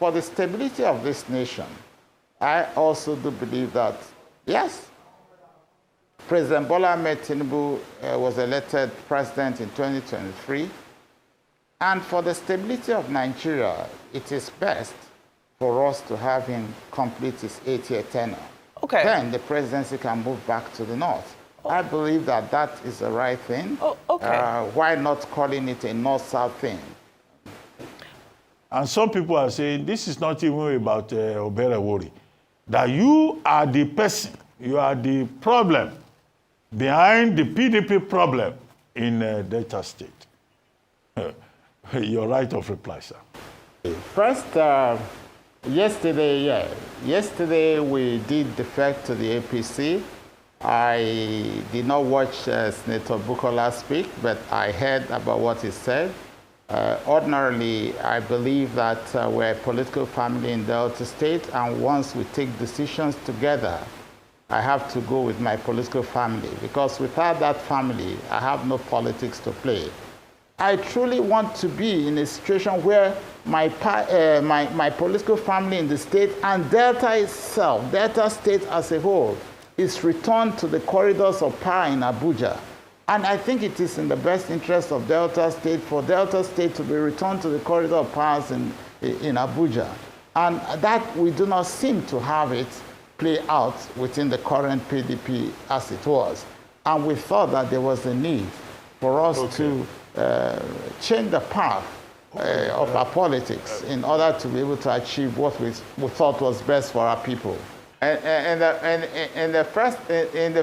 for the stability of this nation, I also do believe that, yes, President Bola Tinubu was elected president in 2023. And for the stability of Nigeria, it is best for us to have him complete his 8-year tenure. Okay. Then the presidency can move back to the north. I believe that that is the right thing. Okay. Why not calling it a north-south thing? And some people are saying this is not even about Oberewori, that you are the person, you are the problem behind the PDP problem in Delta State. Your right of reply, sir. First, yesterday we did defect to the APC. I did not watch Senator Bukola speak, but I heard about what he said. Ordinarily, I believe that we're a political family in Delta State, and once we take decisions together, I have to go with my political family, because without that family, I have no politics to play. I truly want to be in a situation where my political family in the state and Delta itself, Delta State as a whole, is returned to the corridors of power in Abuja. And I think it is in the best interest of Delta State for Delta State to be returned to the corridor of powers in Abuja. And that we do not seem to have it play out within the current PDP as it was. And we thought that there was a need for us to change the path of our politics in order to be able to achieve what we thought was best for our people. In the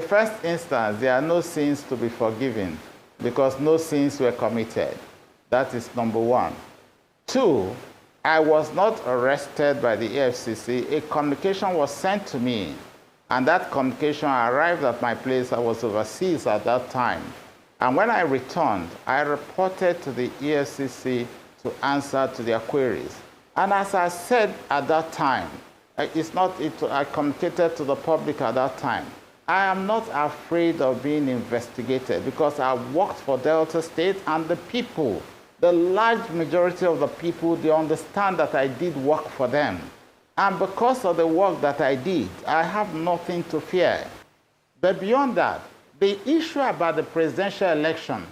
first instance, there are no sins to be forgiven because no sins were committed. That is number one. Two, I was not arrested by the EFCC. A communication was sent to me, and that communication arrived at my place. I was overseas at that time. And when I returned, I reported to the EFCC to answer to their queries. And as I said at that time, I communicated to the public at that time, I am not afraid of being investigated because I worked for Delta State, and the people, the large majority of the people, they understand that I did work for them. And because of the work that I did, I have nothing to fear. But beyond that, the issue about the presidential election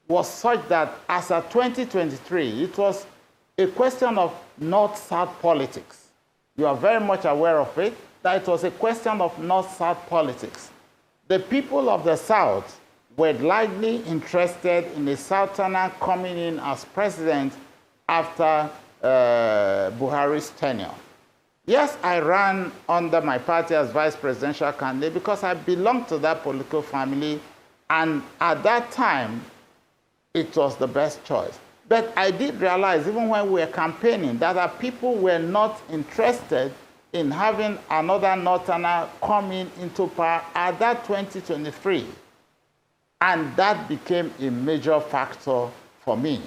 was such that as of 2023, it was a question of North-South politics. You are very much aware of it, that it was a question of North-South politics. The people of the South were largely interested in a Southerner coming in as president after Buhari's tenure. Yes, I ran under my party as vice presidential candidate because I belonged to that political family, and at that time, it was the best choice. But I did realize, even when we were campaigning, that our people were not interested in having another Northerner coming into power at that 2023. And that became a major factor for me.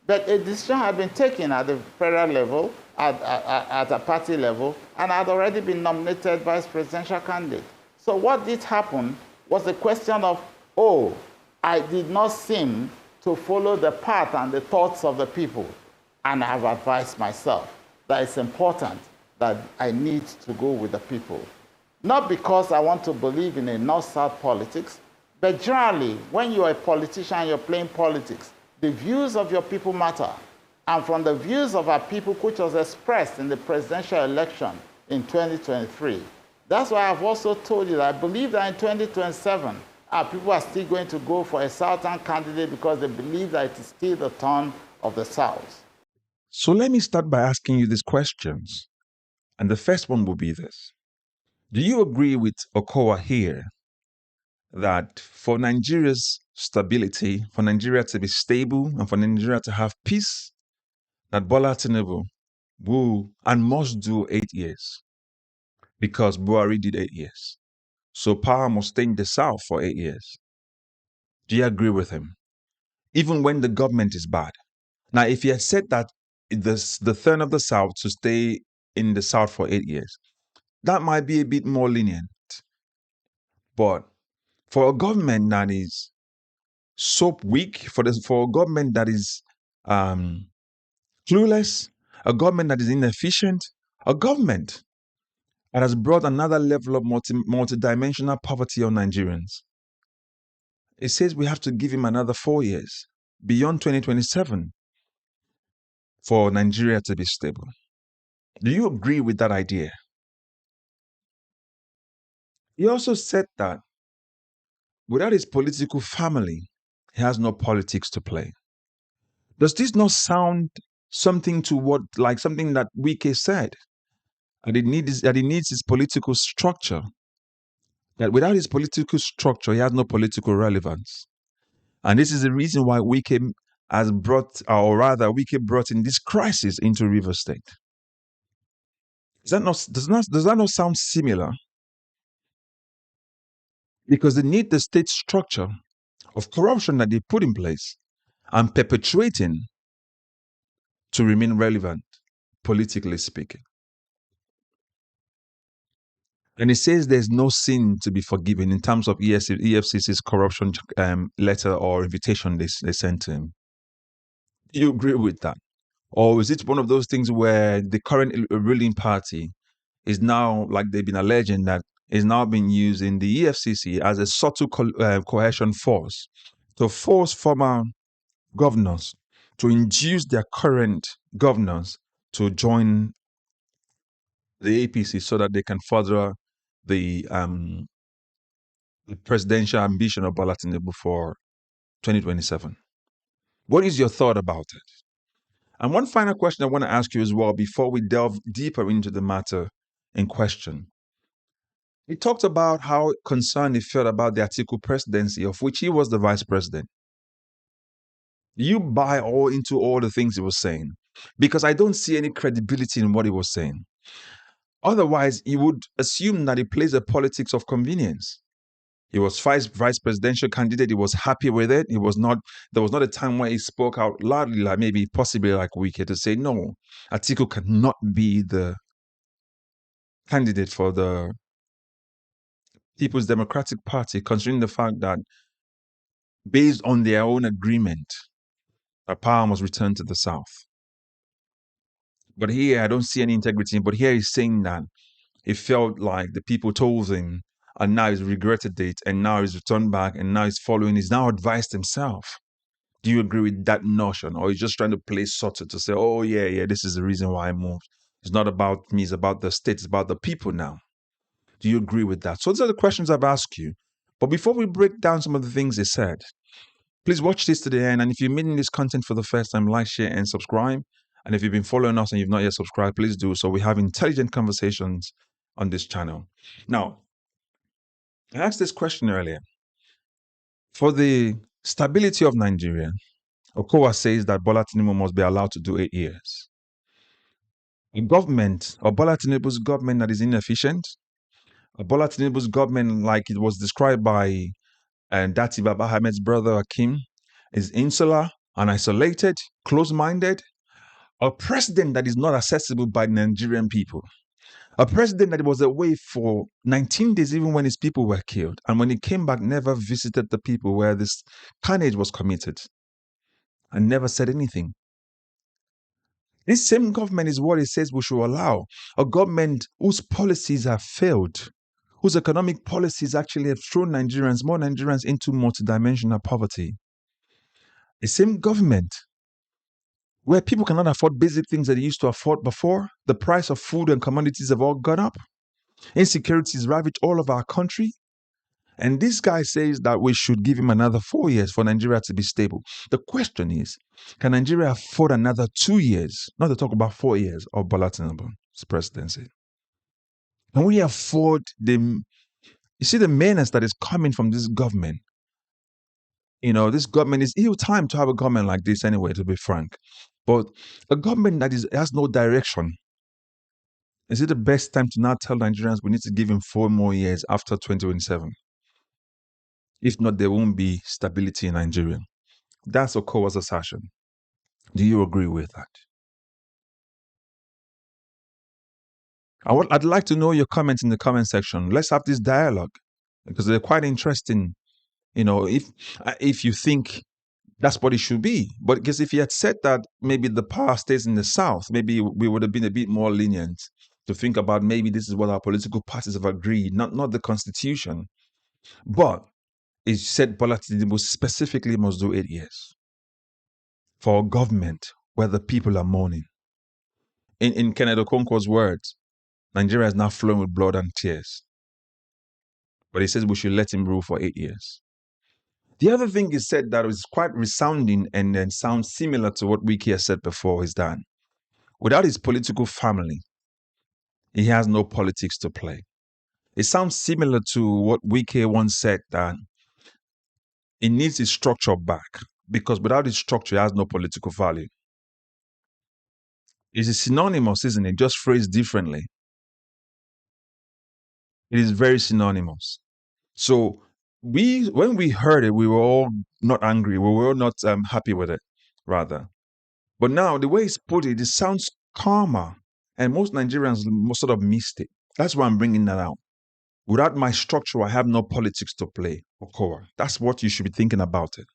But a decision had been taken at the federal level, at a party level, and I had already been nominated vice presidential candidate. So what did happen was a question of, oh, I did not seem to follow the path and the thoughts of the people. And I have advised myself that it's important that I need to go with the people. Not because I want to believe in a North-South politics, but generally, when you're a politician, you're playing politics, the views of your people matter. And from the views of our people, which was expressed in the presidential election in 2023, that's why I've also told you that I believe that in 2027, our people are still going to go for a Southern candidate because they believe that it is still the turn of the South. So let me start by asking you these questions. And the first one will be this. Do you agree with Okowa here that for Nigeria's stability, for Nigeria to be stable, and for Nigeria to have peace, that Bola Tinubu will and must do 8 years? Because Buhari did 8 years. So power must stay in the South for 8 years. Do you agree with him? Even when the government is bad. Now, if he had said that the turn of the South to stay in the South for 8 years, that might be a bit more lenient. But for a government that is so weak, for a government that is clueless, a government that is inefficient, a government that has brought another level of multidimensional poverty on Nigerians. It says we have to give him another 4 years, beyond 2027, for Nigeria to be stable. Do you agree with that idea? He also said that without his political family, he has no politics to play. Does this not sound something to what, like something that Wike said? That he needs his political structure. That without his political structure, he has no political relevance. And this is the reason why Wike has brought, or rather, Wike brought in this crisis into Rivers State. Does that not sound similar? Because they need the state structure of corruption that they put in place and perpetuating to remain relevant, politically speaking. And it says there's no sin to be forgiven in terms of EFCC's corruption letter or invitation they sent to him. Do you agree with that? Or is it one of those things where the current ruling party is now, like they've been alleging, that is now being used in the EFCC as a subtle coercion force to force former governors to induce their current governors to join the APC so that they can further the presidential ambition of Bola Tinubu for 2027. What is your thought about it? And one final question I want to ask you as well before we delve deeper into the matter in question. He talked about how concerned he felt about the Atiku presidency, of which he was the vice president. You buy into all the things he was saying, because I don't see any credibility in what he was saying. Otherwise, you would assume that he plays a politics of convenience. He was vice presidential candidate. He was happy with it. There was not a time where he spoke out loudly, like maybe possibly like Wike, to say, no, Atiku cannot be the candidate for the People's Democratic Party, considering the fact that based on their own agreement, power must return to the South. But here, I don't see any integrity. But here he's saying that he felt like the people told him, and now he's regretted it, and now he's returned back, and now he's following, he's now advised himself. Do you agree with that notion? Or he's just trying to play subtle to say, oh, yeah, this is the reason why I moved. It's not about me, it's about the state, it's about the people now. Do you agree with that? So those are the questions I've asked you. But before we break down some of the things he said, please watch this to the end. And if you're meeting this content for the first time, like, share, and subscribe. And if you've been following us and you've not yet subscribed, please do so. We have intelligent conversations on this channel. Now, I asked this question earlier. For the stability of Nigeria, Okowa says that Bola Tinubu must be allowed to do 8 years. A government, or Bola Tinubu's government that is inefficient, a Bola Tinubu's government like it was described by Dati Baba Ahmed's brother Akim, is insular and isolated, close-minded, a president that is not accessible by Nigerian people, a president that was away for 19 days even when his people were killed, and when he came back never visited the people where this carnage was committed, and never said anything. This same government is what it says we should allow, a government whose policies have failed, whose economic policies actually have thrown more Nigerians into multidimensional poverty. The same government where people cannot afford basic things that they used to afford before. The price of food and commodities have all gone up. Insecurity has ravaged all of our country. And this guy says that we should give him another 4 years for Nigeria to be stable. The question is, can Nigeria afford another 2 years, not to talk about 4 years, of Bola Tinubu's presidency? Can we afford you see the menace that is coming from this government? This government is ill-timed to have a government like this anyway, to be frank. But a government that has no direction, is it the best time to now tell Nigerians we need to give him 4 more years after 2027? If not, there won't be stability in Nigeria. That's Okowa's assertion. Do you agree with that? I'd like to know your comments in the comment section. Let's have this dialogue, because they're quite interesting. If you think That's what it should be. But because if he had said that maybe the power stays in the South, maybe we would have been a bit more lenient to think about maybe this is what our political parties have agreed, not the Constitution. But it said Bola Tinubu specifically must do 8 years for a government where the people are mourning. In Kenneth Okonkwo's words, Nigeria is now flowing with blood and tears. But he says we should let him rule for 8 years. The other thing he said that was quite resounding and sounds similar to what Wike has said before is that without his political family, he has no politics to play. It sounds similar to what Wike once said that he needs his structure back because without his structure, he has no political value. It's synonymous, isn't it? Just phrased differently. It is very synonymous. So when we heard it, we were all not angry. We were all not happy with it, rather. But now the way it's put it sounds calmer. And most Nigerians sort of missed it. That's why I'm bringing that out. Without my structure, I have no politics to play, Okowa. That's what you should be thinking about it.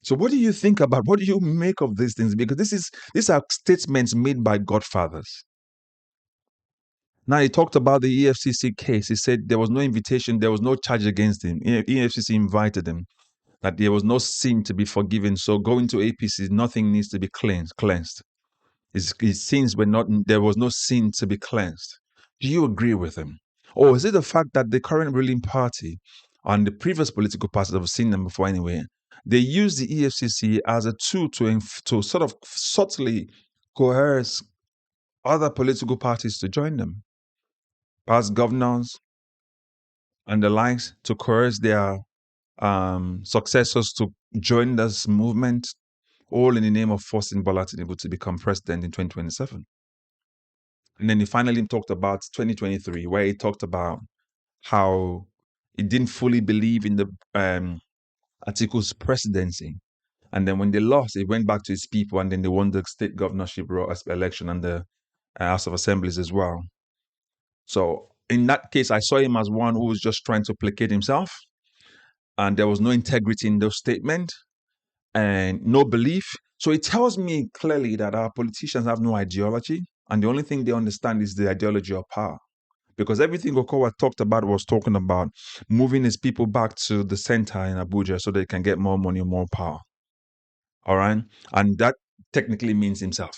So what do you think about, what do you make of these things? Because these are statements made by godfathers. Now, he talked about the EFCC case. He said there was no invitation, there was no charge against him. EFCC invited him, that there was no sin to be forgiven. So going to APC, nothing needs to be cleansed. His sins were not, there was no sin to be cleansed. Do you agree with him? Or is it the fact that the current ruling party and the previous political parties, I've seen them before anyway, they use the EFCC as a tool to sort of subtly coerce other political parties to join them? Past governors and the likes, to coerce their successors to join this movement, all in the name of forcing Bola Tinubu to become president in 2027. And then he finally talked about 2023, where he talked about how he didn't fully believe in the Atiku's presidency. And then when they lost, he went back to his people, and then they won the state governorship election and the House of Assemblies as well. So in that case, I saw him as one who was just trying to placate himself, and there was no integrity in those statements and no belief. So it tells me clearly that our politicians have no ideology, and the only thing they understand is the ideology of power. Because everything Okowa talked about was talking about moving his people back to the center in Abuja so they can get more money, more power. All right? And that technically means himself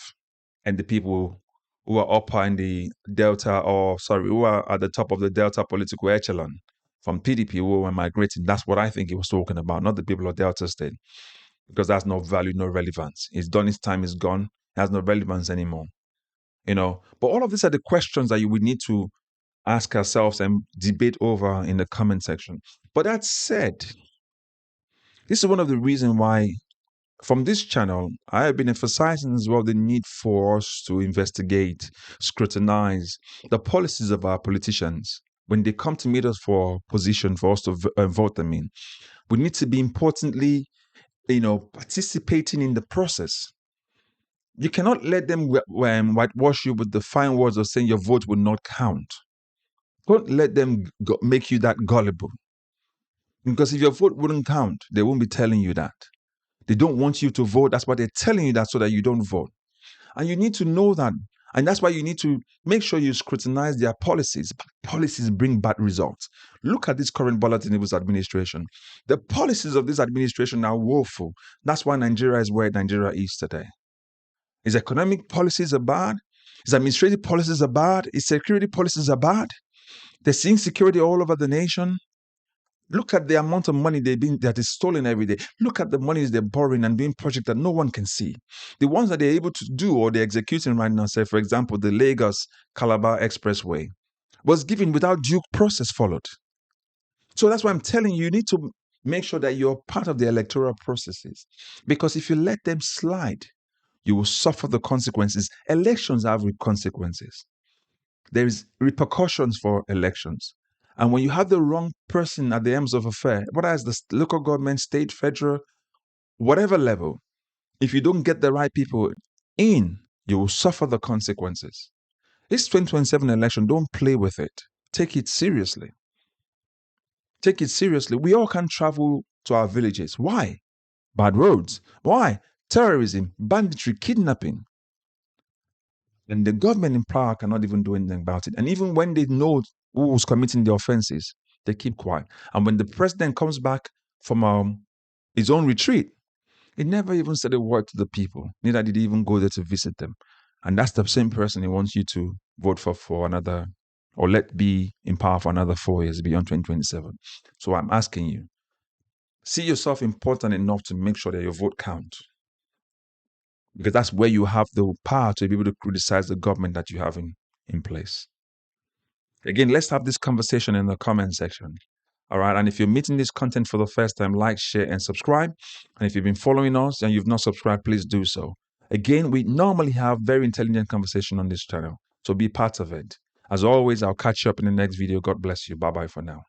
and the people who are upper in the Delta, who are at the top of the Delta political echelon from PDP who were migrating. That's what I think he was talking about, not the people of Delta State, because that's no value, no relevance. He's done his time, he's gone, it has no relevance anymore. But all of these are the questions that you would need to ask ourselves and debate over in the comment section. But that said, this is one of the reasons why from this channel, I have been emphasizing as well the need for us to investigate, scrutinize the policies of our politicians. When they come to meet us for position for us to vote them in, we need to be importantly, participating in the process. You cannot let them whitewash you with the fine words of saying your vote will not count. Don't let them make you that gullible. Because if your vote wouldn't count, they won't be telling you that. They don't want you to vote. That's why they're telling you that, so that you don't vote. And you need to know that. And that's why you need to make sure you scrutinize their policies. Policies bring bad results. Look at this current Bola Tinubu's administration. The policies of this administration are woeful. That's why Nigeria is where Nigeria is today. His economic policies are bad. His administrative policies are bad. His security policies are bad. They're seeing security all over the nation. Look at the amount of money that is stolen every day. Look at the monies they're borrowing and doing projects that no one can see. The ones that they're able to do or they're executing right now, say, for example, the Lagos-Calabar Expressway, was given without due process followed. So that's why I'm telling you, you need to make sure that you're part of the electoral processes. Because if you let them slide, you will suffer the consequences. Elections have consequences. There is repercussions for elections. And when you have the wrong person at the ends of affair, whether it's the local government, state, federal, whatever level, if you don't get the right people in, you will suffer the consequences. This 2027 election, don't play with it. Take it seriously. Take it seriously. We all can travel to our villages. Why? Bad roads. Why? Terrorism, banditry, kidnapping. And the government in power cannot even do anything about it. And even when they know who's committing the offenses, they keep quiet. And when the president comes back from his own retreat, he never even said a word to the people. Neither did he even go there to visit them. And that's the same person he wants you to vote for another, or let be in power for another 4 years beyond 2027. So I'm asking you, see yourself important enough to make sure that your vote counts. Because that's where you have the power to be able to criticize the government that you have in place. Again, let's have this conversation in the comment section. All right. And if you're meeting this content for the first time, like, share, and subscribe. And if you've been following us and you've not subscribed, please do so. Again, we normally have very intelligent conversation on this channel, so be part of it. As always, I'll catch you up in the next video. God bless you. Bye-bye for now.